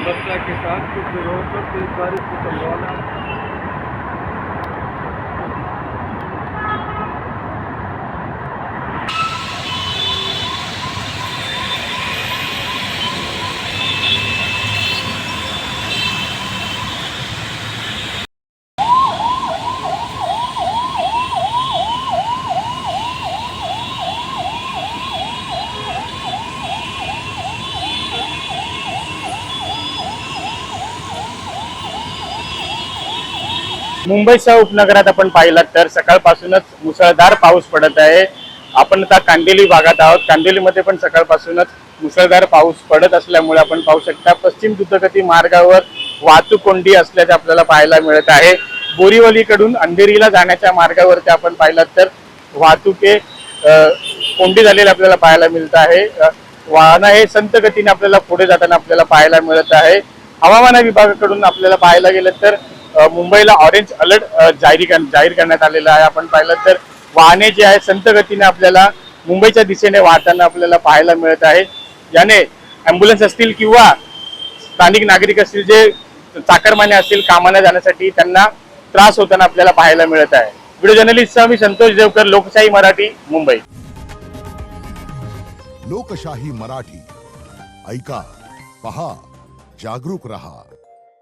समस्या के साथ कुछ विरोध पर तेज बारिश की संभावना। मुंबईसह उपनगरात आपण पाहिलात तर सकाळपासूनच मुसळधार पाऊस पडत आहे। आपण आता कांदिवली भागात आहोत। कांदिवलीमध्ये पण सकाळपासूनच मुसळधार पाऊस पडत असल्यामुळे आपण पाहू शकता पश्चिम द्रुतगती मार्गावर वाहतूक कोंडी असल्याचे आपल्याला पाहायला मिळत आहे। बोरीवलीकडून अंधेरीला जाण्याच्या मार्गावरती आपण पाहिलात तर वाहतुके कोंडी झालेली आपल्याला पाहायला मिळत आहे। वाहनं हे संत गतीने आपल्याला पुढे जाताना आपल्याला पाहायला मिळत आहे। हवामान विभागाकडून आपल्याला पाहायला गेलं तर मुंबईला ऑरेंज अलर्ट जाहीर करण्यात आलेला आहे। आपण पाहिलं तर वाहने जे आहे संत गतीने आपल्याला मुंबईच्या दिशेने वाहताना आपल्याला पाहायला मिळत आहे। याने ॲम्ब्युलन्स असतील किंवा स्थानिक नागरिक असतील जे चाकरमाने असतील कामाला जाण्यासाठी त्यांना त्रास होताना आपल्याला पाहायला मिळत आहे। व्हिडिओ जर्नलिस्ट मी संतोष देवकर, लोकशाही मराठी, मुंबई। लोकशाही मराठी ऐका, पहा, जागरूक रहा।